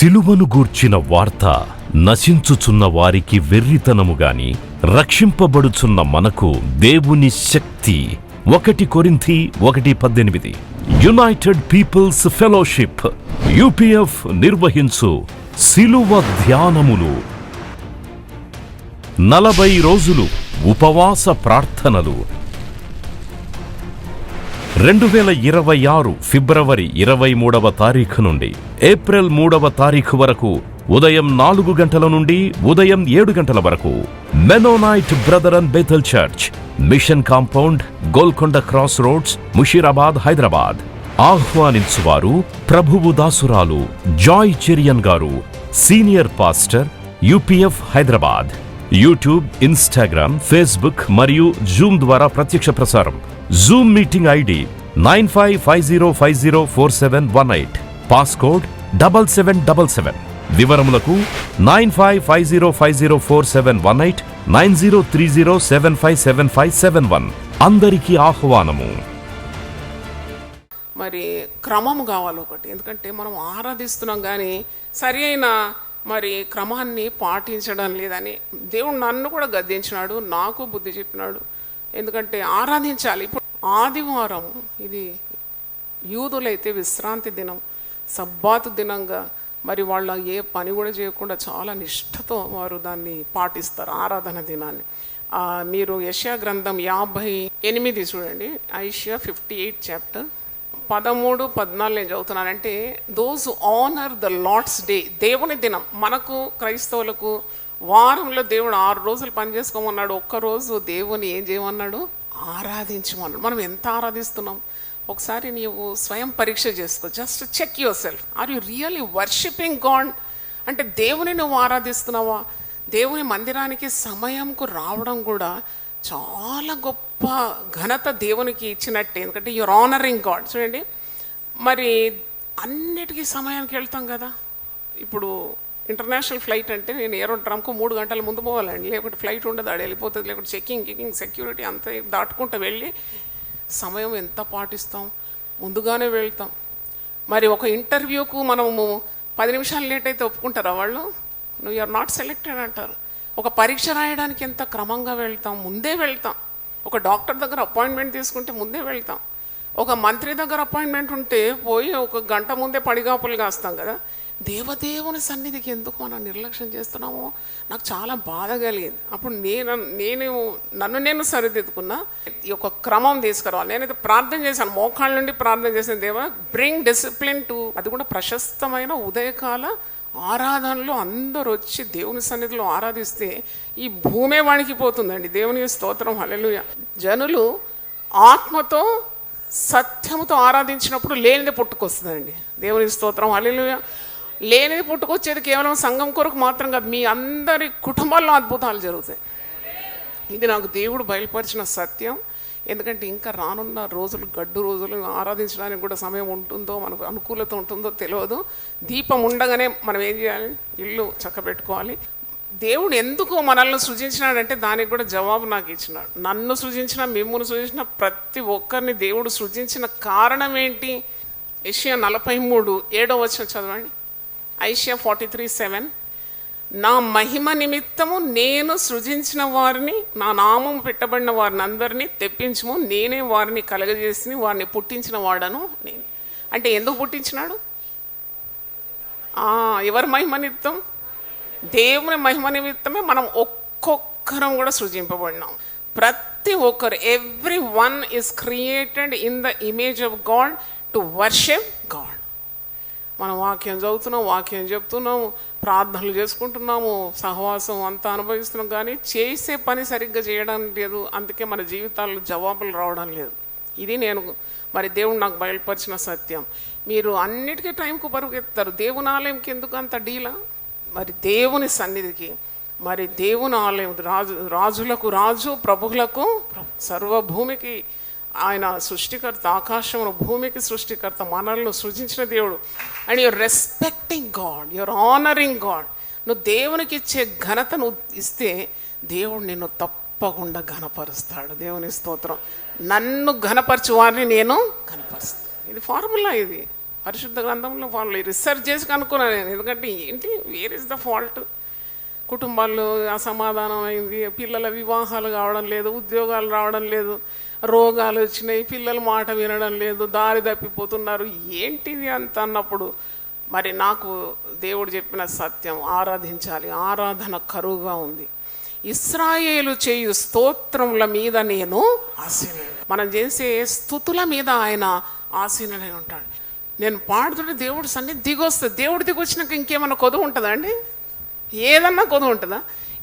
సిలువను గూర్చిన వార్త నశించుచున్న వారికి వెర్రితనము గాని రక్షింపబడుచున్న మనకు దేవుని శక్తి. 1 కొరింథీ 1:18. యునైటెడ్ పీపుల్స్ ఫెలోషిప్ UPF నిర్వహించు సిలువ ధ్యానములు. 40 రోజులు ఉపవాస ప్రార్థనలు. 2026 ఫిబ్రవరి 23వ తారీఖు నుండి ఏప్రిల్ 3వ తారీఖు వరకు ఉదయం 4 గంటల నుండి ఉదయం 7 గంటల వరకు Mennonite brother and Bethel church, mission compound, Golconda cross roads, Musheerabad, Hyderabad. ఆహ్వానించువారు ప్రభువు దాసురాలు Joy Cherian garu, senior pastor, UPF Hyderabad. YouTube, Instagram, Facebook మరియు జూమ్ ద్వారా ప్రత్యక్ష ప్రసారం. Zoom meeting ID 9550504718, passcode 7777. వివరములకు 9550504718, 9030757571. అందరికీ ఆహ్వానము. మరి క్రమము కావాలి ఒకటి, ఎందుకంటే మనం ఆరాధిస్తున్నాం కానీ సరి అయిన మరి క్రమాన్ని పాటించడం లేదని దేవుడు నన్ను కూడా గద్దించినాడు, నాకు బుద్ధి చెప్పినాడు. ఎందుకంటే ఆరాధించాలి. ఇప్పుడు ఆదివారం ఇది యూదులైతే విశ్రాంతి దినం, సబ్బాతు దినంగా మరి వాళ్ళ ఏ పని కూడా చేయకుండా చాలా నిష్ఠతో వారు దాన్ని పాటిస్తారు, ఆరాధన దినాన్ని. మీరు యెషయా గ్రంథం 58 చూడండి, ఐషియా 58 చాప్టర్ 13-14 నేను చదువుతున్నానంటే, those honour the Lord's day, దేవుని దినం. మనకు క్రైస్తవులకు వారంలో దేవుడు 6 రోజులు పని చేసుకోమన్నాడు, ఒక్కరోజు దేవుని ఏం చేయమన్నాడు? ఆరాధించమన్నాడు. మనం ఎంత ఆరాధిస్తున్నాం ఒకసారి నీవు స్వయం పరీక్ష చేసుకో. Just check yourself. Are you really worshipping God? అంటే దేవుని నువ్వు ఆరాధిస్తున్నావా? దేవుని మందిరానికి సమయంకు రావడం కూడా చాలా గొప్ప ఘనత దేవునికి ఇచ్చినట్టే, ఎందుకంటే యూర్ ఆనరింగ్ గాడ్. చూడండి, మరి అన్నిటికీ సమయానికి వెళ్తాం కదా. ఇప్పుడు ఇంటర్నేషనల్ ఫ్లైట్ అంటే నేను ఏరోడ్రామ్కు 3 గంటల ముందు పోవాలండి, లేకపోతే ఫ్లైట్ ఉండదు, ఆడ వెళ్ళిపోతుంది. లేకపోతే చెకింగ్ సెక్యూరిటీ అంతా దాటుకుంటూ వెళ్ళి సమయం ఎంత పాటిస్తాం, ముందుగానే వెళ్తాం. మరి ఒక ఇంటర్వ్యూకు మనము 10 నిమిషాలు లేట్ అయితే ఒప్పుకుంటారా వాళ్ళు? నువ్వు యూఆర్ నాట్ సెలెక్టెడ్ అంటారు. ఒక పరీక్ష రాయడానికి ఎంత క్రమంగా వెళ్తాం, ముందే వెళ్తాం. ఒక డాక్టర్ దగ్గర అపాయింట్మెంట్ తీసుకుంటే ముందే వెళ్తాం. ఒక మంత్రి దగ్గర అపాయింట్మెంట్ ఉంటే పోయి 1 గంట ముందే పడిగాపులు కాస్తాం కదా. దేవదేవుని సన్నిధికి ఎందుకు మనం నిర్లక్ష్యం చేస్తున్నామో నాకు చాలా బాధ కలిగింది. అప్పుడు నన్ను నేను సరిదిద్దుకున్నా, ఈ యొక్క క్రమం తీసుకురావాలి. నేనైతే ప్రార్థన చేశాను, మోకాళ్ళ నుండి ప్రార్థన చేసిన, దేవా బ్రింగ్ డిసిప్లిన్ టు, అది కూడా ప్రశస్తమైన ఉదయకాల ఆరాధనలో అందరూ వచ్చి దేవుని సన్నిధిలో ఆరాధిస్తే ఈ భూమే వణికిపోతుందండి. దేవునికి స్తోత్రం, హల్లెలూయా. జనులు ఆత్మతో సత్యముతో ఆరాధించినప్పుడు లేనిది పుట్టుకొస్తుందండి. దేవునికి స్తోత్రం, హల్లెలూయా. లేనిది పుట్టుకొచ్చేది కేవలం సంఘం కొరకు మాత్రం కాదు, మీ అందరి కుటుంబాల్లో అద్భుతాలు జరుగుతాయి. ఇది నాకు దేవుడు బయలుపరిచిన సత్యం. ఎందుకంటే ఇంకా రానున్న రోజులు, గడ్డు రోజులు, ఆరాధించడానికి కూడా సమయం ఉంటుందో, మనకు అనుకూలత ఉంటుందో తెలియదు. దీపం ఉండగానే మనం ఏం చేయాలి? ఇల్లు చక్కబెట్టుకోవాలి. దేవుడు ఎందుకు మనల్ని సృజించినాడంటే దానికి కూడా జవాబు నాకు ఇచ్చినాడు. నన్ను సృజించిన, మిమ్మును సృజించిన ప్రతి ఒక్కరిని దేవుడు సృజించిన కారణం ఏంటి? యెషయా 43:7 చదవండి. ఐషియా 43:7. నా మహిమ నిమిత్తము నేను సృజించిన వారిని, నా నామం పెట్టబడిన వారిని అందరినీ తెప్పించము, నేనే వారిని కలగజేసి వారిని పుట్టించిన వాడను నేను. అంటే ఎందుకు పుట్టించినాడు? ఎవరి మహిమ నిమిత్తం? దేవుని మహిమ నిమిత్తమే మనం ఒక్కొక్కరం కూడా సృజింపబడినాం. ప్రతి ఒక్కరు, everyone is created in the image of God to worship God. మనం వాక్యం చదువుతున్నాం, వాక్యం చెప్తున్నాము, ప్రార్థనలు చేసుకుంటున్నాము, సహవాసం అంతా అనుభవిస్తున్నాం, కానీ చేసే పని సరిగ్గా చేయడం లేదు. అందుకే మన జీవితాల్లో జవాబులు రావడం లేదు. ఇది నేను మరి దేవుడు నాకు బయలుపరిచిన సత్యం. మీరు అన్నిటికీ టైంకు పరుగెత్తారు, దేవుని ఆలయంకి ఎందుకు అంత డీలా? మరి దేవుని సన్నిధికి, మరి దేవుని ఆలయం, రాజులకు రాజు, ప్రభువులకు సర్వభూమికి ఆయన సృష్టికర్త, ఆకాశమును భూమికి సృష్టికర్త, మనల్ని సృజించిన దేవుడు. And you're respecting God, you're honouring God. నువ్వు దేవునికి ఇచ్చే ఘనత నువ్వు ఇస్తే దేవుడు నిన్ను తప్పకుండా ఘనపరుస్తాడు. దేవుని స్తోత్రం. నన్ను ఘనపరచు వారిని నేను ఘనపరుస్తాను. ఇది ఫార్ములా. ఇది పరిశుద్ధ గ్రంథంలో వాళ్ళు రీసెర్చ్ చేసి కనుక్కున్నాను నేను. ఎందుకంటే ఏంటి, వేర్ ఇస్ ద ఫాల్ట్? కుటుంబాల్లో అసమాధానం అయింది, పిల్లల వివాహాలు కావడం లేదు, ఉద్యోగాలు రావడం లేదు, రోగాలు వచ్చినాయి, పిల్లలు మాట వినడం లేదు, దారి తప్పిపోతున్నారు, ఏంటిది అంత అన్నప్పుడు మరి నాకు దేవుడు చెప్పిన సత్యం, ఆరాధించాలి, ఆరాధన కరువుగా ఉంది. ఇశ్రాయేలు చేయు స్తోత్రముల మీద నేను ఆసీనుడు. మనం చేసే స్తుతుల మీద ఆయన ఆసీనుడై ఉంటాడు. నేను పాడుతుంటే దేవుడు సన్నిధి దిగొస్తుంది. దేవుడు దిగొచ్చినాక ఇంకేమన్నా కొదువు ఉంటుందా అండి? ఏదన్నా కొదువు ఉంటుందా?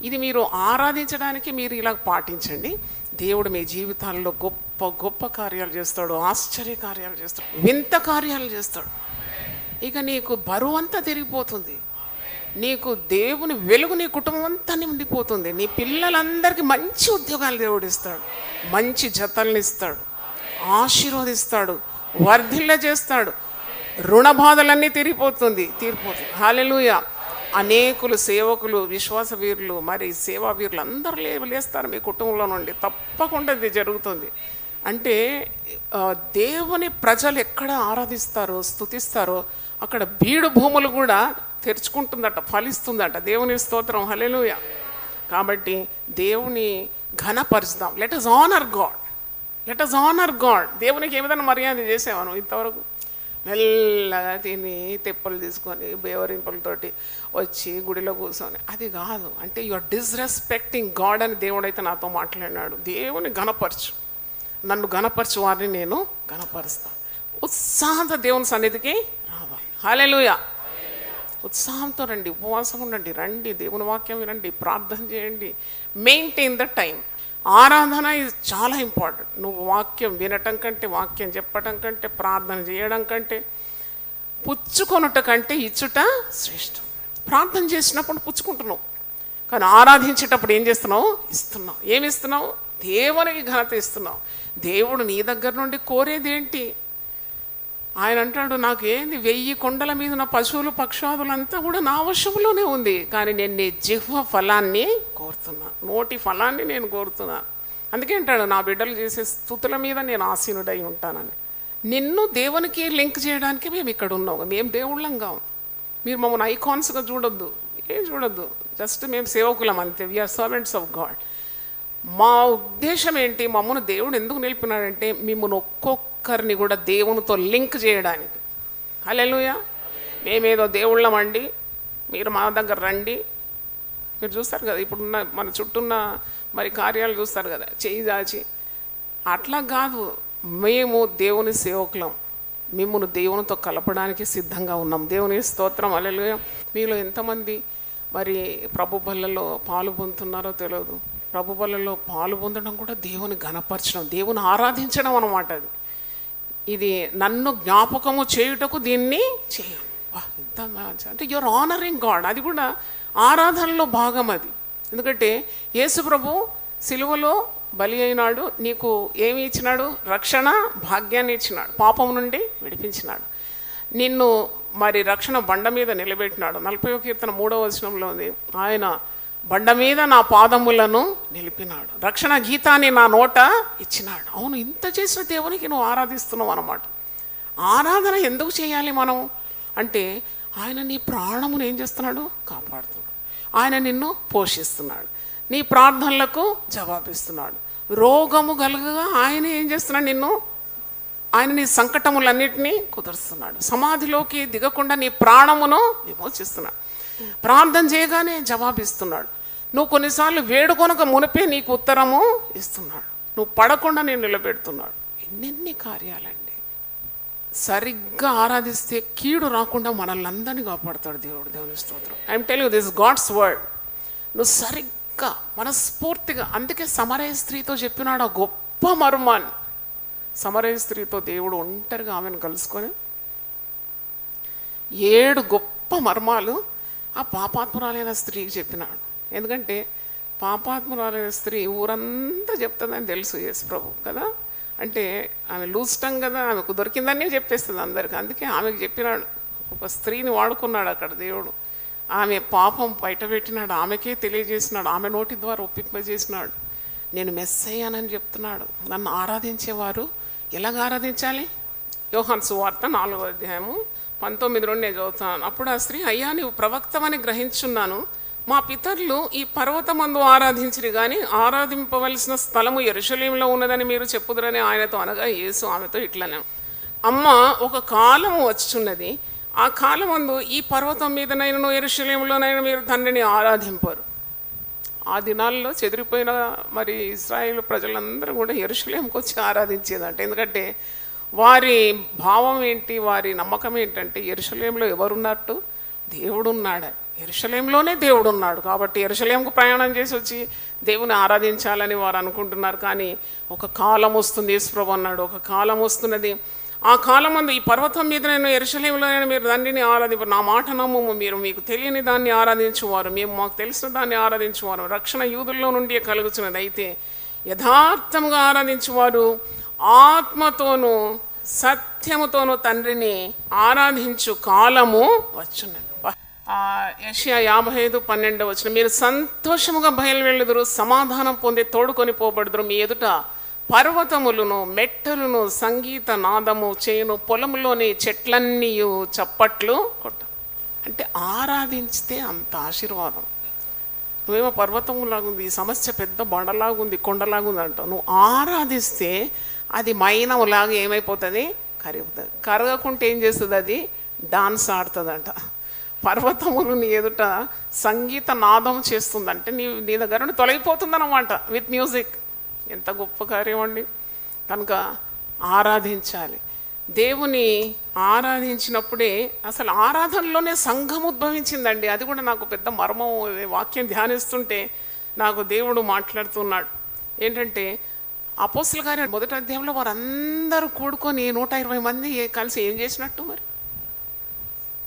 ఇది మీరు ఆరాధించడానికి మీరు ఇలా పాటించండి. దేవుడు మీ జీవితాల్లో గొప్ప గొప్ప కార్యాలు చేస్తాడు, ఆశ్చర్య కార్యాలు చేస్తాడు, వింత కార్యాలు చేస్తాడు. ఇక నీకు బరువు అంతా తిరిగిపోతుంది, నీకు దేవుని వెలుగు నీ కుటుంబం అంతా నిండిపోతుంది. నీ పిల్లలందరికీ మంచి ఉద్యోగాలు దేవుడు ఇస్తాడు, మంచి జతల్ని ఇస్తాడు, ఆశీర్వదిస్తాడు, వర్ధిల్ల చేస్తాడు, రుణ బాధలన్నీ తీరిపోతుంది. హల్లెలూయా. అనేకులు సేవకులు, విశ్వాస వీరులు, మరి సేవా వీరులు అందరూ లేస్తారు మీ కుటుంబంలో నుండి. తప్పకుండా ఇది జరుగుతుంది. అంటే దేవుని ప్రజలు ఎక్కడ ఆరాధిస్తారో, స్తుతిస్తారో అక్కడ బీడు భూములు కూడా తెరుచుకుంటుందట, ఫలిస్తుందట. దేవుని స్తోత్రం, హల్లెలూయా. కాబట్టి దేవుని ఘనపరుస్తాం. Let us honor God, let us honor God. దేవునికి ఏ విధంగా మర్యాద చేసావను ఇంతవరకు? మెల్లగా తిని తెప్పలు తీసుకొని బేవరింపులతోటి వచ్చి గుడిలో కూర్చొని, అది కాదు. అంటే యు ఆర్ డిస్రెస్పెక్టింగ్ గాడ్ అని దేవుడైతే నాతో మాట్లాడినాడు. దేవుని ఘనపరచు, నన్ను ఘనపరచు వారిని నేను ఘనపరుస్తాను. ఉత్సాహంతో దేవుని సన్నిధికి రావాలి. హల్లెలూయా. ఉత్సాహంతో రండి, ఉపవాసం ఉండండి, రండి, దేవుని వాక్యం వినండి, ప్రార్థన చేయండి. Maintain the time. ఆరాధన ఇది చాలా ఇంపార్టెంట్. నువ్వు వాక్యం వినటం కంటే, వాక్యం చెప్పటం కంటే, ప్రార్థన చేయడం కంటే, పుచ్చుకొనుట కంటే ఇచ్చుట శ్రేష్టం. ప్రార్థన చేసినప్పుడు పుచ్చుకుంటున్నావు, కానీ ఆరాధించేటప్పుడు ఏం చేస్తున్నావు? ఇస్తున్నావు. ఏమి ఇస్తున్నావు? దేవునికి ఘనత ఇస్తున్నావు. దేవుడు నీ దగ్గర నుండి కోరేది ఏంటి? ఆయన అంటాడు, నాకు ఏంది 1000 కొండల మీద ఉన్న పశువులు పక్షాదులంతా కూడా నా వశంలోనే ఉంది, కానీ నేను నీ జిహ్వ ఫలాన్ని కోరుతున్నా, నోటి ఫలాన్ని నేను కోరుతున్నా. అందుకే అంటాడు, నా బిడ్డలు చేసే స్తుతుల మీద నేను ఆసీనుడై ఉంటానని. నిన్ను దేవునికి లింక్ చేయడానికి మేము ఇక్కడ ఉన్నాం. మేము దేవుళ్ళంగా, మీరు మమ్మల్ని ఐకాన్స్గా చూడొద్దు, ఏం చూడొద్దు. జస్ట్ మేము సేవకులం అంతే. We are servants of God. మా ఉద్దేశం ఏంటి? మమ్మల్ని దేవుడు ఎందుకు నిలిపినాడంటే మిమ్మల్ని ఒక్కొక్కరిని కూడా దేవునితో లింక్ చేయడానికి. హల్లెలూయా. మేమేదో దేవుళ్ళమండి, మీరు మా దగ్గర రండి. మీరు చూస్తారు కదా, ఇప్పుడున్న మన చుట్టూన్న మరి కార్యాలు చూస్తారు కదా, చేయి దాచి. అట్లా కాదు, మేము దేవుని సేవకులం, మిమ్మల్ని దేవునితో కలపడానికి సిద్ధంగా ఉన్నాం. దేవుని స్తోత్రం, హల్లెలూయా. మీలో ఎంతమంది మరి ప్రభు బల్లలో పాలు పొందుతున్నారో తెలియదు. ప్రభు బల్లలో పాలు పొందడం కూడా దేవుని ఘనపరచడం, దేవుని ఆరాధించడం అన్నమాట. అది ఇది నన్ను జ్ఞాపకము చేయుటకు దీన్ని చేయాలి. ఎంత అంటే యువర్ ఆనరింగ్ గాడ్. అది కూడా ఆరాధనలో భాగం అది. ఎందుకంటే యేసు ప్రభు సిలువలో బలి అయినాడు, నీకు ఏమి ఇచ్చినాడు? రక్షణ భాగ్యాన్ని ఇచ్చినాడు, పాపం నుండి విడిపించినాడు, నిన్ను మరి రక్షణ బండ మీద నిలబెట్టినాడు. 40వ కీర్తన 3వ వచనంలో ఉంది, ఆయన బండ మీద నా పాదములను నిలిపినాడు, రక్షణ గీతాన్ని నా నోట ఇచ్చినాడు. అవును, ఇంత చేసిన దేవునికి నువ్వు ఆరాధిస్తున్నావు అన్నమాట. ఆరాధన ఎందుకు చేయాలి మనం అంటే, ఆయన నీ ప్రాణమును ఏం చేస్తున్నాడు? కాపాడుతున్నాడు. ఆయన నిన్ను పోషిస్తున్నాడు, నీ ప్రార్థనలకు జవాబిస్తున్నాడు. రోగము కలుగగా ఆయన ఏం చేస్తున్నాడు? ఆయన నీ సంకటములన్నిటినీ కుదురుస్తున్నాడు. సమాధిలోకి దిగకుండా నీ ప్రాణమును విమోచిస్తున్నాడు. ప్రార్థన చేయగానే జవాబిస్తున్నాడు. నువ్వు కొన్నిసార్లు వేడుకొనక మునిపే నీకు ఉత్తరము ఇస్తున్నాడు. నువ్వు పడకుండా నేను నిలబెడుతున్నాడు. ఎన్నెన్ని కార్యాలండి. సరిగ్గా ఆరాధిస్తే కీడు రాకుండా మనల్ని అందరినీ కాపాడుతాడు దేవుడు. దేవుని స్తోత్రం. I'm telling you, this God's word. నువ్వు సరిగ్గా మనస్ఫూర్తిగా, అందుకే సమరయ స్త్రీతో చెప్పినాడు ఆ గొప్ప మర్మాన్ని. సమరయ స్త్రీతో దేవుడు ఒంటరిగా ఆమెను కలుసుకొని 7 గొప్ప మర్మాలు ఆ పాపాత్మురాలైన స్త్రీకి చెప్పినాడు. ఎందుకంటే పాపాత్మురాలైన స్త్రీ ఊరంతా చెప్తుందని తెలుసు యేసు ప్రభు కదా. అంటే ఆమె లూస్టం కదా, ఆమెకు దొరికిందనే చెప్పేస్తుంది అందరికి. అందుకే ఆమెకు చెప్పినాడు, ఒక స్త్రీని వాడుకున్నాడు అక్కడ దేవుడు. ఆమె పాపం బయటపెట్టినాడు, ఆమెకే తెలియజేసినాడు, ఆమె నోటి ద్వారా ఒప్పింపజేసినాడు. నేను మెస్సయ్యానని చెప్తున్నాడు. నన్ను ఆరాధించేవారు ఎలాగ ఆరాధించాలి? యోహాను సువార్త 4వ అధ్యాయము 19 నుండి నేను చదువుతాను. అప్పుడు ఆ స్త్రీ, అయ్యా నీవు ప్రవక్తవని గ్రహించున్నాను. మా పితరులు ఈ పర్వతమందు ఆరాధించిరి కానీ ఆరాధింపవలసిన స్థలము యెరూషలేములో ఉన్నదని మీరు చెప్పుదురని ఆయనతో అనగా, యేసు ఆమెతో ఇట్లనే, అమ్మ, ఒక కాలము వచ్చుచున్నది, ఆ కాలమందు ఈ పర్వతం మీదనైనా యెరూషలేములోనైనా మీరు తండ్రిని ఆరాధింపరు. ఆ దినాల్లో చెదిరిపోయిన మరి ఇశ్రాయేలు ప్రజలందరూ కూడా యెరూషలేముకి వచ్చి ఆరాధించేదంట. ఎందుకంటే వారి భావం ఏంటి, వారి నమ్మకం ఏంటంటే యెరూషలేములో ఎవరున్నట్టు, దేవుడు ఉన్నాడు, యెరూషలేములోనే దేవుడు ఉన్నాడు. కాబట్టి యెరూషలేముకు ప్రయాణం చేసి వచ్చి దేవుని ఆరాధించాలని వారు అనుకుంటున్నారు. కానీ ఒక కాలం వస్తుంది, యేసుప్రభు అన్నాడు, ఒక కాలం వస్తున్నది, ఆ కాలం అందు ఈ పర్వతం మీద నేను యెరూషలేములో మీరు తండ్రిని ఆరాధింపరు. నా మాట నమ్ము, మీరు మీకు తెలియని దాన్ని ఆరాధించువారు, మేము మాకు తెలిసిన దాన్ని ఆరాధించువారు. రక్షణ యూదుల్లో నుండి కలుగుతున్నది. అయితే యథార్థముగా ఆరాధించువారు ఆత్మతోనూ సత్యముతోనూ తండ్రిని ఆరాధించు కాలము వచ్చున్నది. యెషయా 55:12 మీరు సంతోషముగా బయలువెళ్ళుదురు, సమాధానం పొంది తోడుకొని పోబడుదురు. మీ ఎదుట పర్వతములను మెట్టలను సంగీత నాదము చేయును, పొలములోని చెట్లన్నీ చప్పట్లు కొట్ట. అంటే ఆరాధించితే అంత ఆశీర్వాదం. నువ్వేమో పర్వతంలాగుంది, ఈ సమస్య పెద్ద బండలాగుంది, కొండలాగుంది అంటావు. నువ్వు ఆరాధిస్తే అది మైనములాగా ఏమైపోతుంది, కరుగుతుంది. కరగకుంటే ఏం చేస్తుంది, అది డాన్స్ ఆడుతుందంట. పర్వతములు నీ ఎదుట సంగీత నాదం చేస్తుందంటే నీ దగ్గర నుండి తొలగిపోతుందన్నమాట విత్ మ్యూజిక్. ఎంత గొప్ప కార్యం అండి. కనుక ఆరాధించాలి. దేవుని ఆరాధించినప్పుడే అసలు ఆరాధనలోనే సంఘం ఉద్భవించిందండి. అది కూడా నాకు పెద్ద మర్మం. వాక్యం ధ్యానిస్తుంటే నాకు దేవుడు మాట్లాడుతున్నాడు. ఏంటంటే అపోస్తలుల కార్యం 1వ అధ్యాయంలో వారందరూ కూడుకొని 120 మంది కలిసి ఏం చేసినట్టు, మరి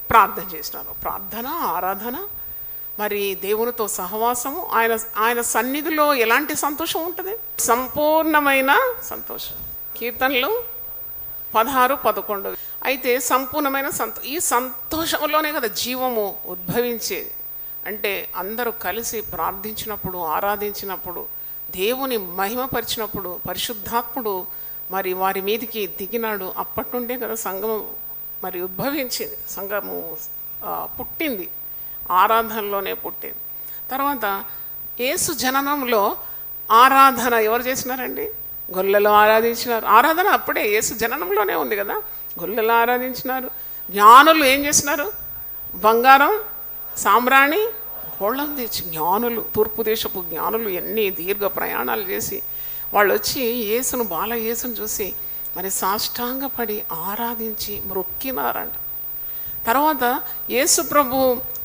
ప్రార్థన చేసినారు. ప్రార్థన, ఆరాధన, మరి దేవునితో సహవాసము, ఆయన సన్నిధిలో ఎలాంటి సంతోషం ఉంటుంది, సంపూర్ణమైన సంతోషం. కీర్తనలు 16:11. అయితే సంపూర్ణమైన ఈ సంతోషంలోనే కదా జీవము ఉద్భవించేది. అంటే అందరూ కలిసి ప్రార్థించినప్పుడు, ఆరాధించినప్పుడు, దేవుని మహిమపరిచినప్పుడు పరిశుద్ధాత్ముడు మరి వారి మీదికి దిగినాడు. అప్పటి నుండే కదా సంఘము మరి ఉద్భవించింది, సంఘము పుట్టింది, ఆరాధనలోనే పుట్టింది. తర్వాత యేసు జననంలో ఆరాధన ఎవరు చేసినారండి, గొల్లలు ఆరాధించినారు. ఆరాధన అప్పుడే యేసు జననంలోనే ఉంది కదా, గొల్లలు ఆరాధించినారు. జ్ఞానులు ఏం చేసినారు, బంగారం సామ్రాణి హోళ్ళం తెచ్చి, జ్ఞానులు, తూర్పు దేశపు జ్ఞానులు ఎన్ని దీర్ఘ ప్రయాణాలు చేసి వాళ్ళు వచ్చి యేసును, బాల యేసును చూసి మరి సాష్టాంగపడి ఆరాధించి మ్రొక్కినారంట. తర్వాత యేసు ప్రభు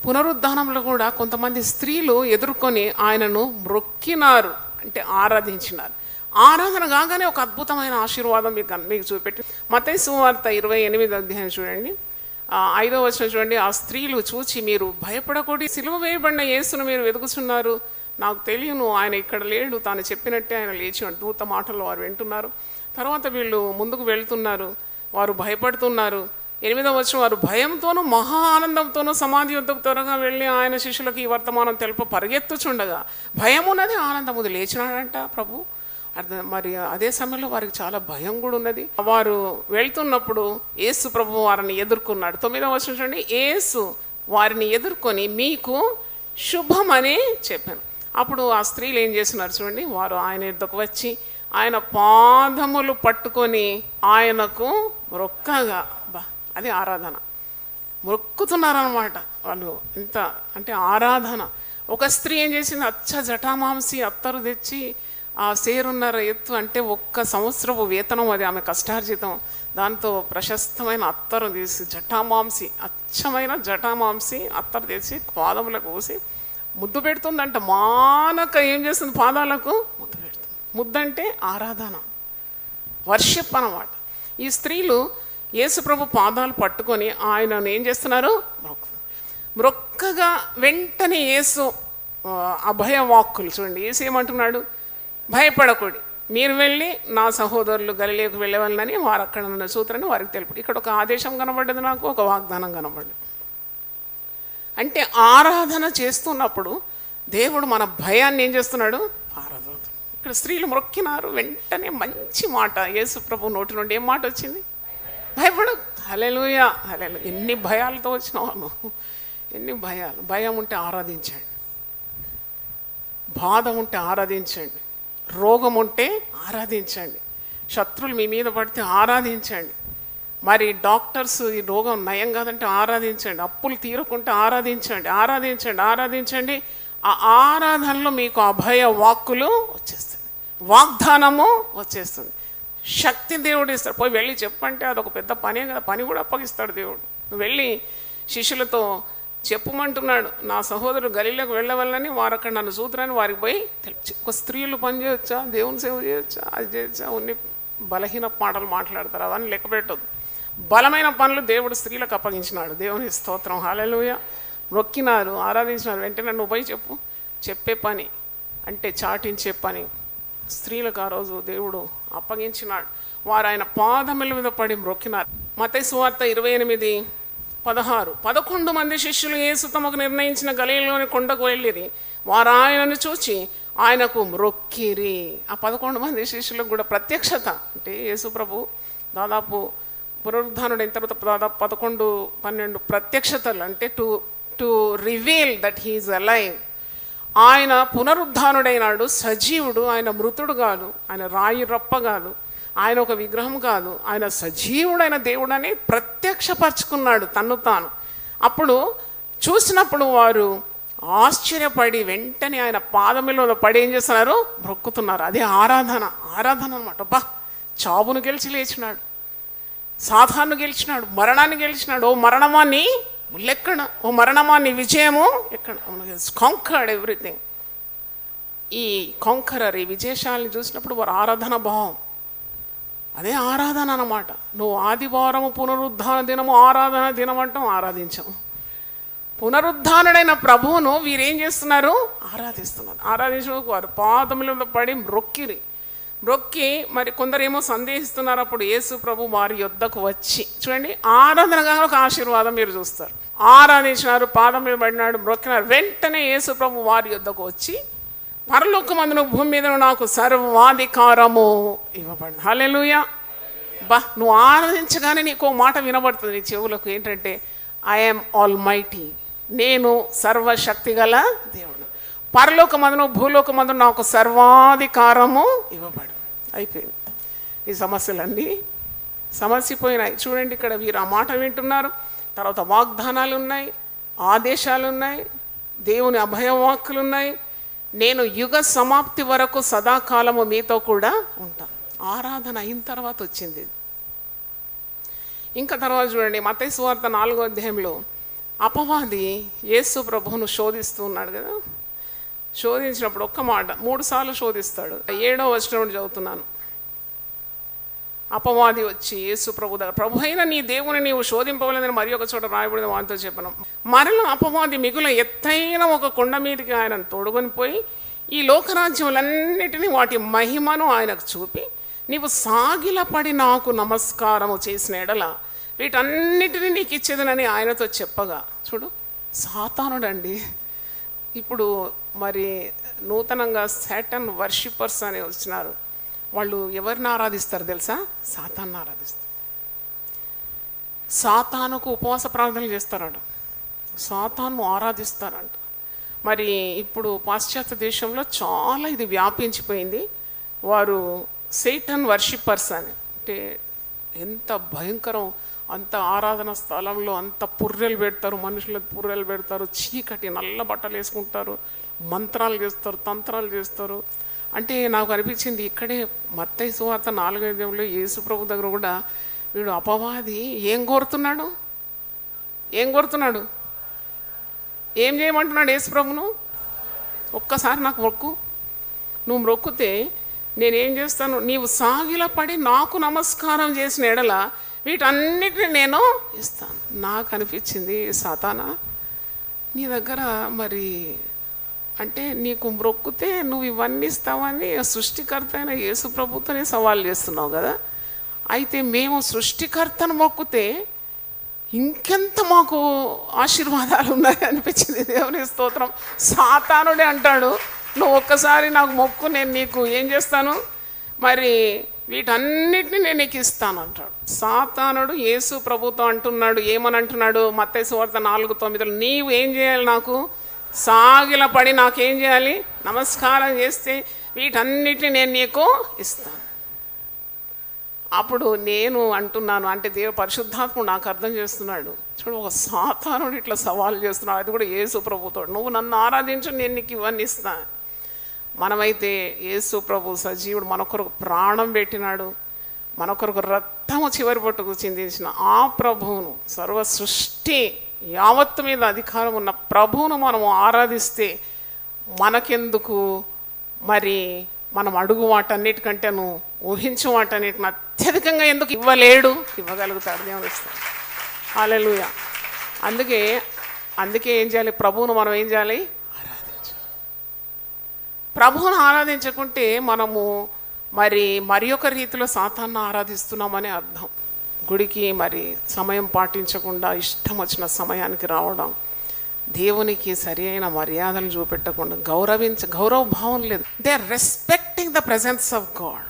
పునరుద్ధానంలో కూడా కొంతమంది స్త్రీలు ఎదుర్కొని ఆయనను మ్రొక్కినారు, అంటే ఆరాధించినారు. ఆరాధన కాగానే ఒక అద్భుతమైన ఆశీర్వాదం మీకు చూపెట్టి మత్తయి సువార్త 28వ అధ్యాయం చూడండి, 5వ వచనం చూడండి. ఆ స్త్రీలు చూచి, మీరు భయపడకూడదు, సిలువ వేయబడిన యేసును మీరు వెతుకుతున్నారు, నాకు తెలియను, ఆయన ఇక్కడ లేడు, తాను చెప్పినట్టే ఆయన లేచి దూత మాటలు వారు వింటున్నారు. తర్వాత వీళ్ళు ముందుకు వెళ్తున్నారు, వారు భయపడుతున్నారు. 8వ వచనం, వారు భయంతోనూ మహా ఆనందంతోనూ సమాధి వద్దకు త్వరగా వెళ్ళి ఆయన శిష్యులకు ఈ వర్తమానం తెలుప పరిగెత్తుచుండగా, భయం ఉన్నది, ఆనందం ఉంది, లేచినాడంట ప్రభు. మరి అదే సమయంలో వారికి చాలా భయం కూడా ఉన్నది. వారు వెళ్తున్నప్పుడు యేసు ప్రభు వారిని ఎదుర్కొన్నాడు. 9వ వచనం చూడండి, యేసు వారిని ఎదుర్కొని మీకు శుభమని చెప్పాను. అప్పుడు ఆ స్త్రీలు ఏం చేస్తున్నారు చూడండి, వారు ఆయన ఎద్దకు వచ్చి ఆయన పాదములు పట్టుకొని ఆయనకు మొక్కగా, అది ఆరాధన, మొక్కుతున్నారనమాట వాళ్ళు. ఇంత అంటే ఆరాధన. ఒక స్త్రీ ఏం చేసింది, అచ్చ జటామాంసి అత్తరు తెచ్చి ఆ 1.5 ఎత్తు, అంటే 1 సంవత్సరపు వేతనం, అది ఆమె కష్టార్జితం. దాంతో ప్రశస్తమైన అత్తరు తీసి జటామాంసి, అచ్చమైన జటామాంసి అత్తరు తెచ్చి పాదములకు పోసి ముద్దు పెడుతుందంట. మానక ఏం చేస్తుంది, పాదాలకు ముద్దు పెడుతుంది. ముద్దంటే ఆరాధన, వర్షిప్ అన్నమాట. ఈ స్త్రీలు యేసుప్రభు పాదాలు పట్టుకొని ఆయనను ఏం చేస్తున్నారు, మ్రొక్కగా వెంటనే యేసు అభయవాక్కులు చూడండి. యేసు ఏమంటున్నాడు, భయపడకూడదు, మీరు వెళ్ళి నా సహోదరులు గలిలేకు వెళ్ళవలనని వారు అక్కడ ఉన్న సూత్రాన్ని వారికి తెలుపు. ఇక్కడ ఒక ఆదేశం కనబడ్డది, నాకు ఒక వాగ్దానం కనబడ్డది. అంటే ఆరాధన చేస్తున్నప్పుడు దేవుడు మన భయాన్ని ఏం చేస్తున్నాడు, ఆరాధన. ఇక్కడ స్త్రీలు మొక్కినారు, వెంటనే మంచి మాట యేసు ప్రభు నోటి నుండి ఏం మాట వచ్చింది, భయపడు. హల్లెలూయా, హల్లెలూయా. ఎన్ని భయాలతో వచ్చినావు నువ్వు, ఎన్ని భయాలు. భయం ఉంటే ఆరాధించండి, బాధ ఉంటే ఆరాధించండి, రోగం ఉంటే ఆరాధించండి, శత్రువులు మీ మీద పడితే ఆరాధించండి, మరి డాక్టర్స్ ఈ రోగం నయం కాదంటే ఆరాధించండి, అప్పులు తీరకుంటే ఆరాధించండి, ఆరాధించండి, ఆరాధించండి. ఆ ఆరాధనలో మీకు అభయ వాక్కులు వచ్చేస్తుంది, వాగ్దానము వచ్చేస్తుంది, శక్తి దేవుడు ఇస్తాడు. పోయి వెళ్ళి చెప్పంటే అదొక పెద్ద పనే కదా, పని కూడా అప్పగిస్తాడు దేవుడు. వెళ్ళి శిష్యులతో చెప్పమంటున్నాడు, నా సహోదరుడు గలీలకు వెళ్ళవల్లని వారు అక్కడ నన్ను చూతురని వారికి పోయి ఒక స్త్రీలు పని చేయొచ్చా, దేవుని సేవ చేయొచ్చా, అది చేయొచ్చా, ఉన్ని బలహీన మాటలు మాట్లాడతారు, అవన్నీ లెక్క పెట్టొద్దు. బలమైన పనులు దేవుడు స్త్రీలకు అప్పగించినాడు. దేవుని స్తోత్రం, హల్లెలూయా. మొక్కినారు, ఆరాధించినారు, వెంటనే నువ్వు పోయి చెప్పు. చెప్పే పని అంటే చాటించే పని స్త్రీలకు ఆ రోజు దేవుడు అప్పగించినాడు. వారు ఆయన పాదముల మీద పడి మొక్కినారు. మత్తయి సువార్త 28:16. 11 మంది శిష్యులు యేసు తమకు నిర్ణయించిన గలిలలోని కొండకు వెళ్ళిరి. వారు ఆయనను చూచి ఆయనకు మొక్కిరి. ఆ 11 మంది శిష్యులకు కూడా ప్రత్యక్షత అంటే యేసు ప్రభు దాదాపు పునరుద్ధానుడైన తర్వాత దాదాపు 11-12 ప్రత్యక్షతలు అంటే to reveal that he is alive. ఆయన పునరుద్ధానుడైనాడు, సజీవుడు, ఆయన మృతుడు కాదు, ఆయన రాయి రప్ప కాదు, ఆయన ఒక విగ్రహం కాదు, ఆయన సజీవుడైన దేవుడని ప్రత్యక్షపరుచుకున్నాడు తన్ను తాను. అప్పుడు చూసినప్పుడు వారు ఆశ్చర్యపడి వెంటనే ఆయన పాదములలో పడి ఏం చేస్తున్నారు, మొక్కుతున్నారు. అదే ఆరాధన, ఆరాధన అనమాట. బా, చావును గెలిచి లేచినాడు, సాతాను గెలిచినాడు, మరణాన్ని గెలిచినాడు. ఓ మరణమా నీ ముల్లెక్కడ, ఓ మరణమా నీ విజయము ఎక్కడ. Conquered everything. ఈ కాంకరర్, ఈ విజయశాలిని చూసినప్పుడు వారు ఆరాధన భావం, అదే ఆరాధన అన్నమాట. నువ్వు ఆదివారము పునరుద్ధాన దినము ఆరాధన దినం అంటాం, ఆరాధించాము. పునరుద్ధానుడైన ప్రభువును వీరేం చేస్తున్నారు, ఆరాధిస్తున్నారు. ఆరాధించిన వారు పాదముల పడి మొక్కిరి. మొక్కి మరి కొందరేమో సందేహిస్తున్నారు. అప్పుడు యేసు ప్రభు వారి యొద్దకు వచ్చి, చూడండి, ఆరాధనగా ఒక ఆశీర్వాదం మీరు చూస్తారు. ఆరాధించినారు, పాదం మీద పడినాడు, మొక్కినారు. వెంటనే యేసు ప్రభు వారి యొద్దకు వచ్చి, పరలోకమందును భూమి మీద నాకు సర్వాధికారము ఇవ్వబడింది. హల్లెలూయా. బా, నువ్వు ఆరాధించగానే నీకు మాట వినబడుతుంది నీ చెవులకు. ఏంటంటే ఐఎమ్ ఆల్ మైటీ, నేను సర్వశక్తి గల దేవుడు. పరలోకమందును భూలోకమందును నాకు సర్వాధికారము ఇవ్వబడి. అయిపోయింది. ఈ సమస్యలన్నీ సమస్యపోయినాయి. చూడండి, ఇక్కడ వీరు ఆ మాట వింటున్నారు. తర్వాత వాగ్దానాలు ఉన్నాయి, ఆదేశాలు ఉన్నాయి, దేవుని అభయవాక్కులు ఉన్నాయి. నేను యుగ సమాప్తి వరకు సదాకాలము మీతో కూడా ఉంటాను. ఆరాధన అయిన తర్వాత వచ్చింది. ఇంకా తర్వాత చూడండి, మత్తయి సువార్త 4వ అధ్యాయంలో అపవాది యేసు ప్రభువును శోధిస్తూ ఉన్నాడు కదా. శోధించినప్పుడు ఒక్క మాట 3 సార్లు శోధిస్తాడు. 7వ వచనం చదువుతున్నాను. అపవాది వచ్చి యేసు ప్రభు దగ్గర, ప్రభు అయిన నీ దేవుని నీవు శోధింపవలేదని మరి ఒక చోట రాయబడిన వారితో చెప్పను. మరలా అపవాది మిగుల ఎత్తైన ఒక కొండ మీదకి ఆయనను తోడుకొని పోయి ఈ లోకరాజ్యములన్నిటినీ వాటి మహిమను ఆయనకు చూపి, నీవు సాగిలపడి నాకు నమస్కారము చేసిన ఎడల వీటన్నిటినీ నీకు ఇచ్చేదనని ఆయనతో చెప్పగా. చూడు, సాతానుడండి. ఇప్పుడు మరి నూతనంగా సాటన్ వర్షిపర్స్ అని వచ్చినారు. వాళ్ళు ఎవరిని ఆరాధిస్తారు తెలుసా? సాతాన్ని ఆరాధిస్తారు. సాతానుకు ఉపవాస ప్రార్థనలు చేస్తారట, సాతాను ఆరాధిస్తారంట. మరి ఇప్పుడు పాశ్చాత్య దేశంలో చాలా ఇది వ్యాపించిపోయింది. వారు సేటన్ వర్షిపర్స్ అని, అంటే ఎంత భయంకరం. అంత ఆరాధన స్థలంలో అంత పుర్రెలు పెడతారు, మనుషులకు పుర్రెలు పెడతారు, చీకటి నల్ల బట్టలు వేసుకుంటారు, మంత్రాలు చేస్తారు, తంత్రాలు చేస్తారు. అంటే నాకు అనిపించింది ఇక్కడే మత్తయి సువార్త 4వ అధ్యాయంలో యేసు ప్రభు దగ్గర కూడా వీడు అపవాది ఏం కోరుతున్నాడు, ఏం చేయమంటున్నాడు యేసు ప్రభును? ఒక్కసారి నాకు మొక్కు, నువ్వు మొక్కితే నేనేం చేస్తాను, నీవు సాగిలపడి నాకు నమస్కారం చేసిన ఎడల వీటన్నిటిని నేను ఇస్తాను. నాకు అనిపించింది, సాతానా నీ దగ్గర మరి అంటే నీకు మొక్కితే నువ్వు ఇవన్నీ ఇస్తావని సృష్టికర్త అయిన యేసు ప్రభుత్వని సవాల్ చేస్తున్నావు కదా. అయితే మేము సృష్టికర్తను మొక్కితే ఇంకెంత మాకు ఆశీర్వాదాలు ఉన్నాయి అనిపించింది. దేవుని స్తోత్రం. సాతానుడే అంటాడు, నువ్వు ఒక్కసారి నాకు మొక్కు, నేను నీకు ఏం చేస్తాను, మరి వీటన్నిటిని నేను నీకు ఇస్తాను అంటాడు. సాతానుడు యేసు ప్రభుతో అంటున్నాడు, ఏమని అంటున్నాడు? మత్తయి సువార్త 4:9, నీవు ఏం చేయాలి? నాకు సాగిలపడి నాకేం చేయాలి? నమస్కారం చేస్తే వీటన్నిటిని నేను నీకు ఇస్తాను. అప్పుడు నేను అంటున్నాను, అంటే పరిశుద్ధాత్ముడు నాకు అర్థం చేస్తున్నాడు, చూడు ఒక సాతానుడు ఇట్లా సవాల్ చేస్తున్నాడు, అది కూడా యేసు ప్రభుతో, నువ్వు నన్ను ఆరాధించు, నేను నీకు ఇవన్నీ ఇస్తాను. మనమైతే యేసు ప్రభు సజీవుడు, మనకొరకు ప్రాణం పెట్టినాడు, మనకొరకు రక్తము చివరి పట్టుకు చిందించిన ఆ ప్రభువును, సర్వ సృష్టి యావత్తు మీద అధికారం ఉన్న ప్రభువును మనము ఆరాధిస్తే మనకెందుకు మరి మనం అడుగు వాటన్నిటికంటేను ఊహించు వాటన్నిటిని అత్యధికంగా ఎందుకు ఇవ్వలేడు? ఇవ్వగలుగుతాడు, దేవుని ఇస్తాడు. హల్లెలూయా. అందుకే ఏం చేయాలి? ప్రభువును మనం ఏం చేయాలి? ప్రభువును ఆరాధించకుంటే మనము మరి ఒక రీతిలో సాతాన్ని ఆరాధిస్తున్నామని అర్థం. గుడికి మరి సమయం పాటించకుండా ఇష్టం వచ్చిన సమయానికి రావడం, దేవునికి సరి అయిన మర్యాదలు చూపెట్టకుండా గౌరవ భావం లేదు. They are respecting the presence of God.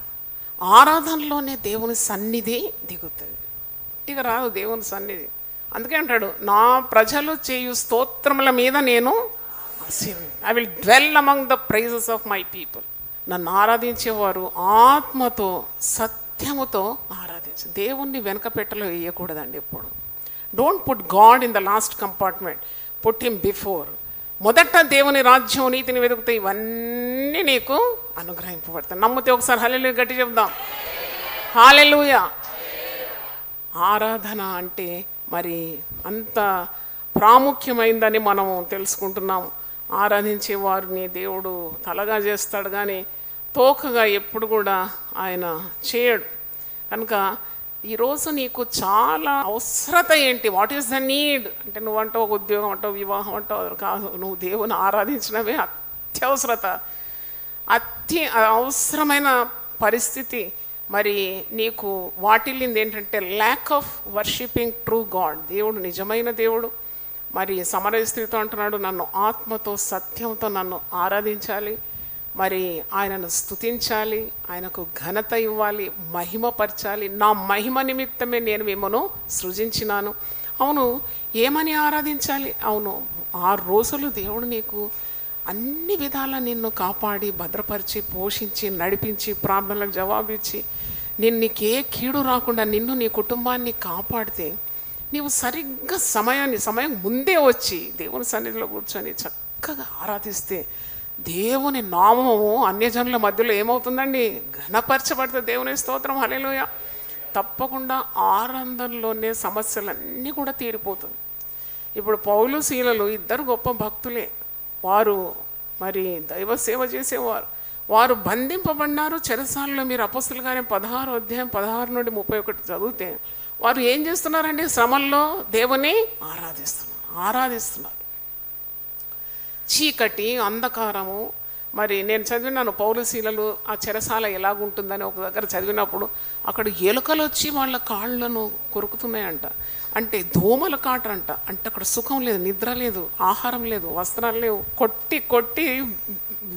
ఆరాధనలోనే దేవుని సన్నిధి దిగుతుంది, ఇక రాదు దేవుని సన్నిధి. అందుకే అంటాడు, నా ప్రజలు చేయు స్తోత్రముల మీద నేను I will dwell among the praises of my people. నన్ను ఆరాధించేవారు ఆత్మతో సత్యముతో ఆరాధించు. దేవుణ్ణి వెనక పెట్టలో వేయకూడదండి ఎప్పుడు. Don't put God in the last compartment, put him before. మొదట దేవుని రాజ్యం నీతిని వెతుకుతే ఇవన్నీ నీకు అనుగ్రహింపబడతాయి. నమ్మితే ఒకసారి హల్లెలూయా గట్టి చెప్దాం. హల్లెలూయా. ఆరాధన అంటే మరి అంత ప్రాముఖ్యమైందని మనం తెలుసుకుంటున్నాము. ఆరాధించే వారిని దేవుడు తలగా చేస్తాడు కానీ తోకగా ఎప్పుడు కూడా ఆయన చేయడు. కనుక ఈరోజు నీకు చాలా అవసరత ఏంటి? వాట్ ఈస్ ద నీడ్ అంటే, నువ్వంటావు ఒక ఉద్యోగం అంటావు, వివాహం అంటావు, కాదు, నువ్వు దేవుని ఆరాధించడమే అత్యవసరత, అవసరమైన పరిస్థితి. మరి నీకు వాటిల్లింది ఏంటంటే lack of worshipping true God. దేవుడు నిజమైన దేవుడు. మరి సమరయ స్త్రీతో అంటున్నాడు, నన్ను ఆత్మతో సత్యంతో నన్ను ఆరాధించాలి, మరి ఆయనను స్తుతించాలి, ఆయనకు ఘనత ఇవ్వాలి, మహిమపరచాలి. నా మహిమ నిమిత్తమే నేను మిమ్మను సృజించినాను. అవును, ఏమని ఆరాధించాలి? అవును, 6 రోజులు దేవుడు నీకు అన్ని విధాలా నిన్ను కాపాడి భద్రపరిచి పోషించి నడిపించి ప్రార్థనలకు జవాబిచ్చి నీకే కీడు రాకుండా నిన్ను నీ కుటుంబాన్ని కాపాడితే నీవు సరిగ్గా సమయం ముందే వచ్చి దేవుని సన్నిధిలో కూర్చొని చక్కగా ఆరాధిస్తే దేవుని నామము అన్యజనుల మధ్యలో ఏమవుతుందండి? ఘనపరచబడుతుంది. దేవుని స్తోత్రం, హల్లెలూయా. తప్పకుండా ఆనందంలోనే సమస్యలన్నీ కూడా తీరిపోతుంది. ఇప్పుడు పౌలు శీలలు ఇద్దరు గొప్ప భక్తులే. వారు మరి దైవ సేవ చేసేవారు. వారు బంధింపబడినారు చెరసాలలో. మీరు అపొస్తలుల కార్యం 16 అధ్యాయం 16 నుండి 31 చదివితే వారు ఏం చేస్తున్నారండి? శ్రమల్లో దేవుని ఆరాధిస్తున్నారు. చీకటి, అంధకారము. మరి నేను చదివినాను పౌలు శీలలు ఆ చెరసాల ఎలాగుంటుందని ఒక దగ్గర చదివినప్పుడు, అక్కడ ఎలుకలు వచ్చి వాళ్ళ కాళ్ళను కొరుకుతున్నాయంట. అంటే దోమల కాటంట. అంటే అక్కడ సుఖం లేదు, నిద్ర లేదు, ఆహారం లేదు, వస్త్రాలు లేవు. కొట్టి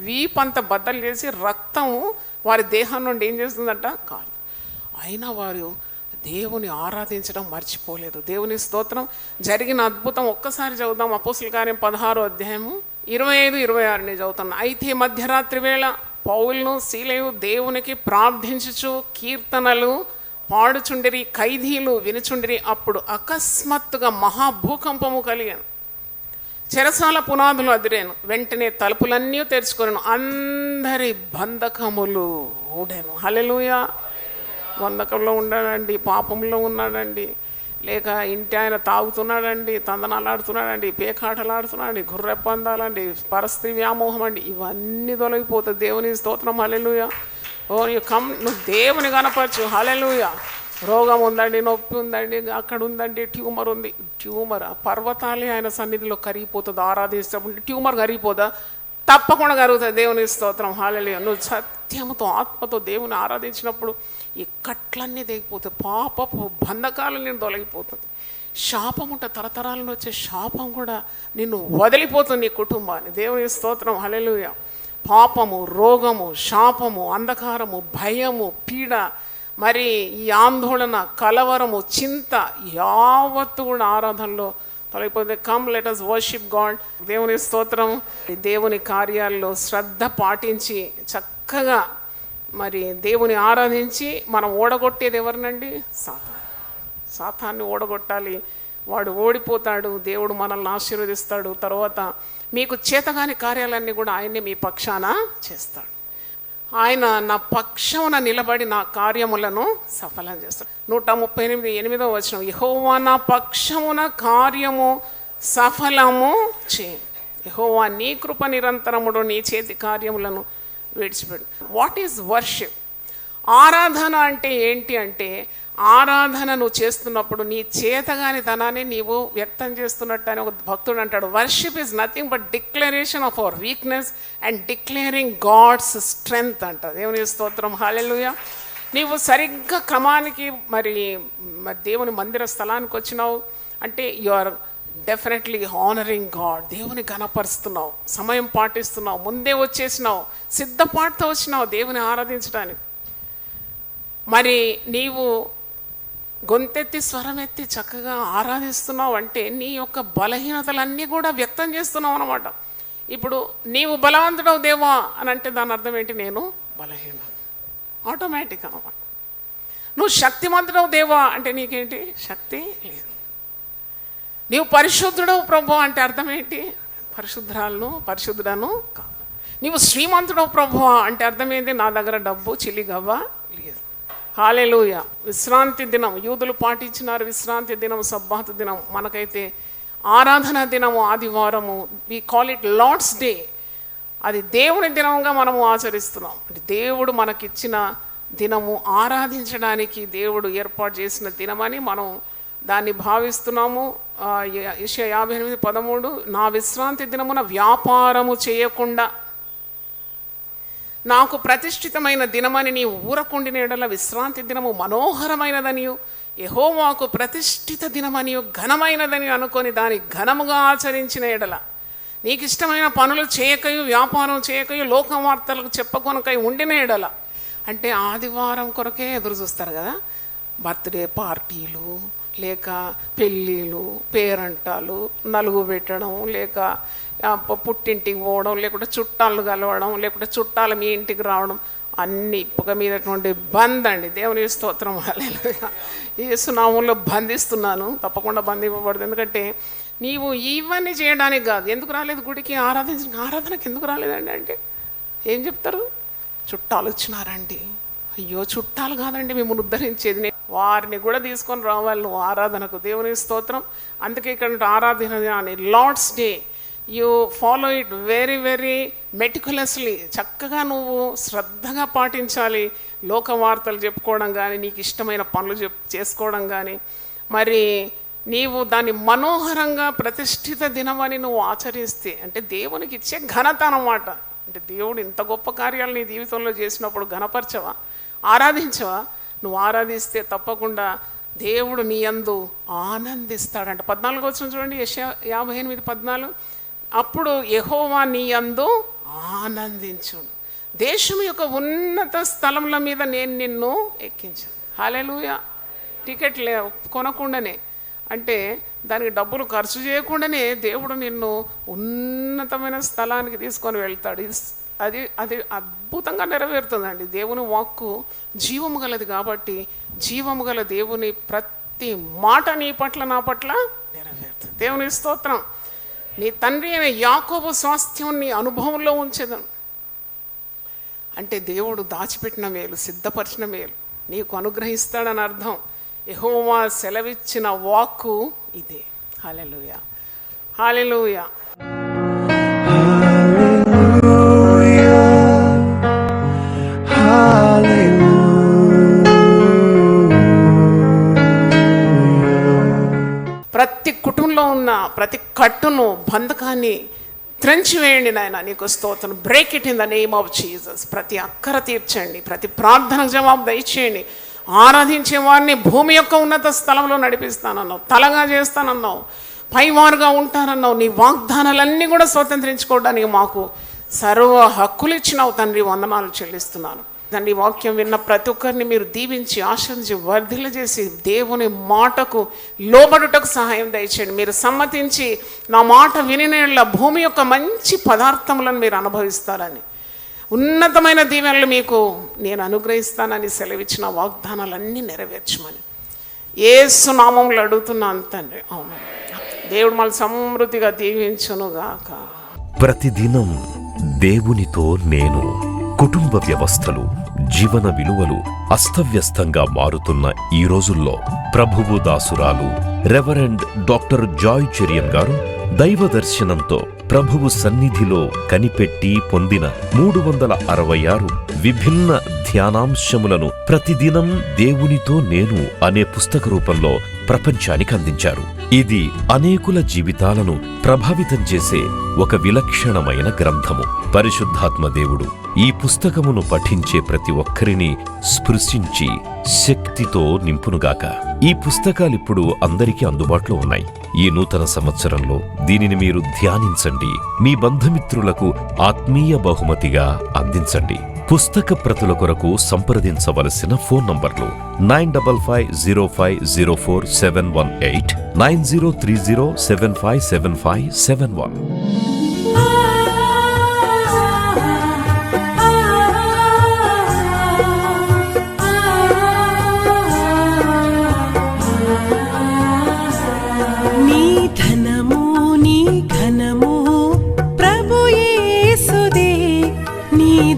వీపంత బద్దలు చేసి రక్తము వారి దేహం నుండి ఏం చేస్తుందంట? కాదు. అయినా వారు దేవుని ఆరాధించడం మర్చిపోలేదు. దేవుని స్తోత్రం. జరిగిన అద్భుతం ఒక్కసారి చదువుదాం. అపొస్తలుల కార్యం 16 అధ్యాయము 25-26 చదువుతాను. అయితే మధ్యరాత్రి వేళ పౌలును శీలయు దేవునికి ప్రార్థించుచు కీర్తనలు పాడుచుండిరి, ఖైదీలు వినుచుండిరి. అప్పుడు అకస్మాత్తుగా మహాభూకంపము కలిగాను, చెరసాల పునాదులు అదిరేను, వెంటనే తలుపులన్నీ తెరుచుకొనెను, అందరి బంధకములు ఊడాను. హల్లెలూయా. బంధకంలో ఉన్నాడండి, పాపంలో ఉన్నాడండి, లేక ఇంటి ఆయన తాగుతున్నాడండి, తందనాలాడుతున్నాడండి, పేకాటలాడుతున్నాడండి, గుర్రెప్పందాలండి, పరస్త్రీ వ్యామోహం అండి, ఇవన్నీ తొలగిపోతుంది. దేవుని స్తోత్రం, హల్లెలూయా. నువ్వు దేవుని కనపరచు. హల్లెలూయా. రోగం ఉందండి, నొప్పి ఉందండి, అక్కడ ఉందండి, ట్యూమర్ ఉంది. ట్యూమర్ పర్వతాలే ఆయన సన్నిధిలో కరిగిపోతుంది. ఆరాధించినప్పుడు ట్యూమర్ కరిగిపోదా? తప్పకుండా కరుగుతుంది. దేవుని స్తోత్రం, హల్లెలూయా. నువ్వు సత్యముతో ఆత్మతో దేవుని ఆరాధించినప్పుడు ఈ కట్లన్నీ తెగిపోతాయి. పాపపు బంధకాలు నేను తొలగిపోతుంది. శాపం ఉంటే తరతరాల నుంచి వచ్చే శాపం కూడా నిన్ను వదిలిపోతుంది, నీ కుటుంబాన్ని. దేవుని స్తోత్రం, హల్లెలూయా. పాపము, రోగము, శాపము, అంధకారము, భయము, పీడ మరి ఈ ఆందోళన, కలవరము, చింత యావత్తు కూడా ఆరాధనలో తొలగిపోతే come let us worship God. దేవుని స్తోత్రం. దేవుని కార్యాల్లో శ్రద్ధ పాటించి చక్కగా మరి దేవుని ఆరాధించి మనం ఓడగొట్టేది ఎవరినండి? సాతాన్ని ఓడగొట్టాలి. వాడు ఓడిపోతాడు, దేవుడు మనల్ని ఆశీర్వదిస్తాడు. తర్వాత మీకు చేతగాని కార్యాలన్నీ కూడా ఆయన్ని మీ పక్షాన చేస్తాడు. ఆయన నా పక్షమున నిలబడి నా కార్యములను సఫలం చేస్తాడు. 138:8 వచనం, యెహోవా నా పక్షమున కార్యము సఫలము చేయి. యెహోవా నీ కృప నిరంతరముడు, నీ చేతి కార్యములను విడిచిపెట్టు. What is worship? ఆరాధన అంటే ఏంటి అంటే, ఆరాధన నువ్వు చేస్తున్నప్పుడు నీ చేతగాని ధనాన్ని నీవు వ్యక్తం చేస్తున్నట్టు అని ఒక భక్తుడు అంటాడు. Worship is nothing but declaration of our weakness and declaring God's strength అంట. దేవుని స్తోత్రం, హల్లెలూయా. నీవు సరిగ్గా క్రమానికి మరి దేవుని మందిర స్థలానికి వచ్చినావు అంటే you are definitely honouring God. దేవుని ఘనపరుస్తున్నావు, సమయం పాటిస్తున్నావు, ముందే వచ్చేసినావు, సిద్ధపాటుతో వచ్చినావు దేవుని ఆరాధించడానికి. మరి నీవు గొంతెత్తి స్వరమెత్తి చక్కగా ఆరాధిస్తున్నావు అంటే నీ యొక్క బలహీనతలన్నీ కూడా వ్యక్తం చేస్తున్నావు అన్నమాట. ఇప్పుడు నీవు బలవంతుడవు దేవా అని అంటే దాని అర్థం ఏంటి? నేను బలహీన, ఆటోమేటిక్ అన్నమాట. నువ్వు శక్తిమంతుడవు దేవా అంటే నీకేంటి? శక్తి లేదు. నీవు పరిశుద్ధుడవు ప్రభు అంటే అర్థం ఏంటి? పరిశుద్ధుడను కాదు. నీవు శ్రీమంతుడవు ప్రభు అంటే అర్థం ఏంటి? నా దగ్గర డబ్బు చిల్లిగవ్వ లేదు. హల్లెలూయా. విశ్రాంతి దినం యూదులు పాటించినారు. విశ్రాంతి దినం, సబ్బాతు దినం. మనకైతే ఆరాధన దినము, ఆదివారము, we call it Lord's day. అది దేవుని దినంగా మనము ఆచరిస్తున్నాం. అంటే దేవుడు మనకిచ్చిన దినము, ఆరాధించడానికి దేవుడు ఏర్పాటు చేసిన దినమని మనం దాన్ని భావిస్తున్నాము. యెషయా 58:13, నా విశ్రాంతి దినమున వ్యాపారము చేయకుండా నాకు ప్రతిష్ఠితమైన దినమని నీవు ఊరకుండిన ఎడల విశ్రాంతి దినము మనోహరమైనదనియు యెహోవాకు ప్రతిష్ఠిత దినమనియు ఘనమైనదని అనుకొని దాని ఘనముగా ఆచరించిన ఎడల, నీకు ఇష్టమైన పనులు చేయకయు, వ్యాపారం చేయకయు, లోకవార్తలకు చెప్పకొనకై ఉండిన ఎడల. అంటే ఆదివారం కొరకే ఎదురు చూస్తారు కదా. బర్త్డే పార్టీలు, లేక పెళ్ళిళ్ళు, పేరంటాలు, నలుగు పెట్టడం, లేక పుట్టింటికి పోవడం, లేకుంటే చుట్టాలు కలవడం, లేకుంటే చుట్టాలు మీ ఇంటికి రావడం, అన్నీ పొగ మీదటువంటి బంద్ అండి. దేవుని స్తోత్రం, హల్లెలూయా. యేసు నామములో బంధిస్తున్నాను, తప్పకుండా బంధింపబడదు. ఎందుకంటే నీవు ఇవన్నీ చేయడానికి కాదు. ఎందుకు రాలేదు గుడికి? ఆరాధనకి ఎందుకు రాలేదండి అంటే ఏం చెప్తారు? చుట్టాలు వచ్చినారండి. అయ్యో, చుట్టాలు కాదండి మిమ్మల్ని ఉద్ధరించేది, వారిని కూడా తీసుకొని రావాలి నువ్వు ఆరాధనకు. దేవుని స్తోత్రం. అందుకే ఇక్కడ ఆరాధన అని Lord's day, you follow it very very meticulously. చక్కగా నువ్వు శ్రద్ధగా పాటించాలి. లోక వార్తలు చెప్పుకోవడం కానీ, నీకు ఇష్టమైన పనులు చేసుకోవడం కానీ, మరి నీవు దాన్ని మనోహరంగా ప్రతిష్ఠిత దినమని నువ్వు ఆచరిస్తే అంటే దేవునికి ఇచ్చే ఘనత అన్నమాట. అంటే దేవుడు ఇంత గొప్ప కార్యాలు నీ జీవితంలో చేసినప్పుడు ఘనపరచవా, ఆరాధించవా? నువ్వు ఆరాధిస్తే తప్పకుండా దేవుడు నీ యందు ఆనందిస్తాడంట. 14 వచనం చూడండి, యెషయా 58:14, అప్పుడు యెహోవా నీ యందు ఆనందించును, దేశం యొక్క ఉన్నత స్థలముల మీద నేను నిన్ను ఎక్కించాను. హల్లెలూయా. టికెట్ కొనకుండానే, అంటే దానికి డబ్బులు ఖర్చు చేయకుండానే దేవుడు నిన్ను ఉన్నతమైన స్థలానికి తీసుకొని వెళ్తాడు. అది అది అద్భుతంగా నెరవేరుతుందండి. దేవుని వాక్కు జీవము గలది కాబట్టి జీవము గల దేవుని ప్రతి మాట నీ పట్ల నా పట్ల నెరవేరుతుంది. దేవుని స్తోత్రం. నీ తండ్రి అయిన యాకోబు స్వాస్థ్యం నీ అనుభవంలో ఉంచేదను అంటే దేవుడు దాచిపెట్టిన మేలు, సిద్ధపరిచిన మేలు నీకు అనుగ్రహిస్తాడని అర్థం. యెహోవా సెలవిచ్చిన వాక్కు ఇదే. హల్లెలూయా, హల్లెలూయా. ప్రతి కుటుంబంలో ఉన్న ప్రతి కట్టును, బంధకాన్ని త్రెంచివేయండి నాయన. నీకు స్తోత్రం. Break it in the name of Jesus. ప్రతి అక్కర తీర్చండి, ప్రతి ప్రార్థనకు జవాబు దయచేయండి. ఆరాధించే వారిని భూమి యొక్క ఉన్నత స్థలంలో నడిపిస్తానన్నావు, తలగా చేస్తానన్నావు, పైవారుగా ఉంటానన్నావు. నీ వాగ్దానాలన్నీ కూడా స్వతంత్రించుకోవడానికి మాకు సర్వ హక్కులు ఇచ్చినావు తండ్రి. వందనాలు చెల్లిస్తున్నాను. తండ్రి వాక్యం విన్న ప్రతి ఒక్కరిని మీరు దీవించి ఆశీర్వదించి వర్ధిల్ల చేసి దేవుని మాటకు లోబడుటకు సహాయం దయచేయండి. మీరు సమ్మతించి నా మాట వినినేళ్ళ భూమి యొక్క మంచి పదార్థములను మీరు అనుభవిస్తారని, ఉన్నతమైన దీవెనలు మీకు నేను అనుగ్రహిస్తానని సెలవిచ్చిన వాగ్దానాలన్నీ నెరవేర్చమని యేసు నామములో అడుగుతున్నాను తండ్రి. అవును, దేవుడు మళ్ళీ సమృద్ధిగా దీవించునుగాక. ప్రతిదినం దేవునితో నేను. కుటుంబ వ్యవస్థలు, జీవన విలువలు అస్తవ్యస్తంగా మారుతున్న ఈ రోజుల్లో ప్రభువు దాసురాలు రెవరెండ్ డాక్టర్ జాయ్ చెరియన్ గారు దైవ దర్శనంతో ప్రభువు సన్నిధిలో కనిపెట్టి పొందిన 366 విభిన్న ధ్యానాంశములను ప్రతిదినం దేవునితో నేను అనే పుస్తక రూపంలో ప్రపంచానికి అందించారు. ఇది అనేకుల జీవితాలను ప్రభావితం చేసే ఒక విలక్షణమైన గ్రంథము. పరిశుద్ధాత్మ దేవుడు ఈ పుస్తకమును పఠించే ప్రతి ఒక్కరిని స్పృశించి శక్తితో నింపునుగాక. ఈ పుస్తకాలిప్పుడు అందరికీ అందుబాటులో ఉన్నాయి. ఈ నూతన సంవత్సరంలో దీనిని మీరు ధ్యానించండి, మీ బంధుమిత్రులకు ఆత్మీయ బహుమతిగా అందించండి. పుస్తక ప్రతుల కొరకు సంప్రదించవలసిన ఫోన్ నంబర్లు 9550504718, 9030757571.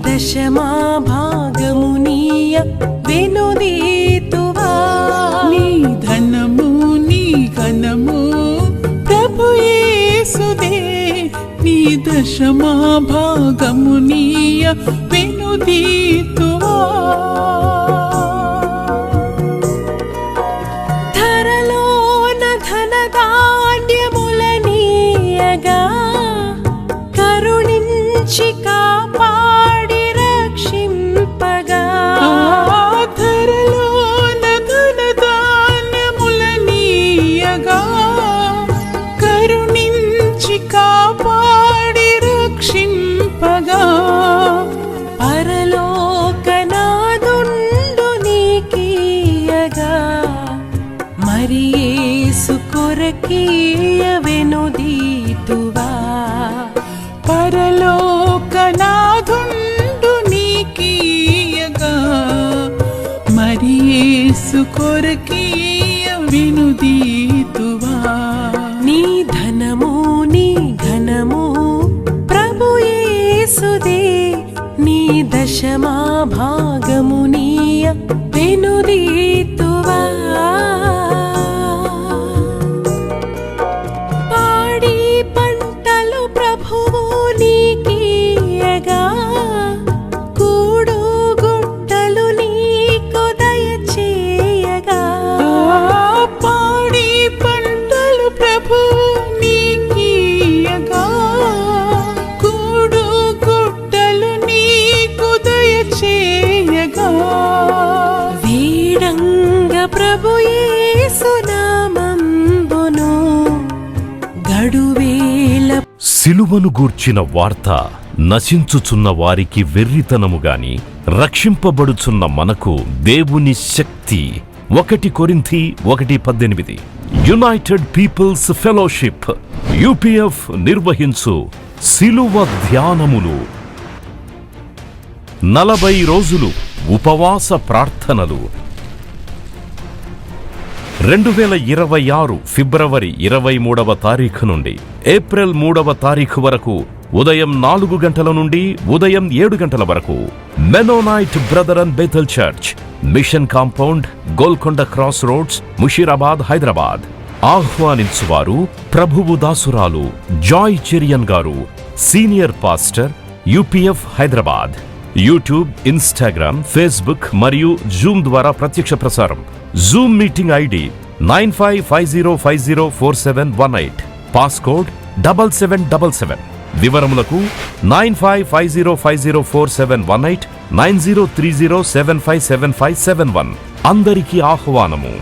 దశమా భాగమునీయ వెనుదీతువా. నీ ధనము నీ ఘనము ప్రభు యేసుదే, నీ దశమా భాగమునీయ వెనుదీతువా. ధరలోన ధనధాన్యములనీయగా కరుణించి కొరకీయ వెనుదీతువా. పరలోకనాథుండు నీకీయగా మరి యేసు కొరకీయ వెనుదీతువా. నీ ధనము నీ ఘనము ప్రభు యేసుదే, నీ దశమా భాగమునీయ వెనుదీతువా. సిలువను గూర్చిన వార్త నశించుచున్న వారికి వెర్రితనముగాని, రక్షింపబడుచున్న మనకు దేవుని శక్తి. 1 కొరింథీ 1:18. యునైటెడ్ పీపుల్స్ ఫెలోషిప్ UPF నిర్వహించు సిలువ ధ్యానములు. 40 రోజులు ఉపవాస ప్రార్థనలు. 2026 ఫిబ్రవరి 23వ తారీఖు నుండి ఏప్రిల్ 3వ తారీఖు వరకు ఉదయం 4 గంటల నుండి ఉదయం 7 గంటల వరకు Mennonite brother and Bethel church, mission compound, Golconda cross roads, Musheerabad, Hyderabad. ఆహ్వానించువారు ప్రభువు దాసురాలు Joy Cherian garu, senior pastor, UPF Hyderabad. YouTube, Instagram, Facebook మరియు జూమ్ ద్వారా ప్రత్యక్ష ప్రసారం. Zoom meeting ID 9550504718, passcode 7777. వివరములకు 9550504718, 9030757571. అందరికీ ఆహ్వానము.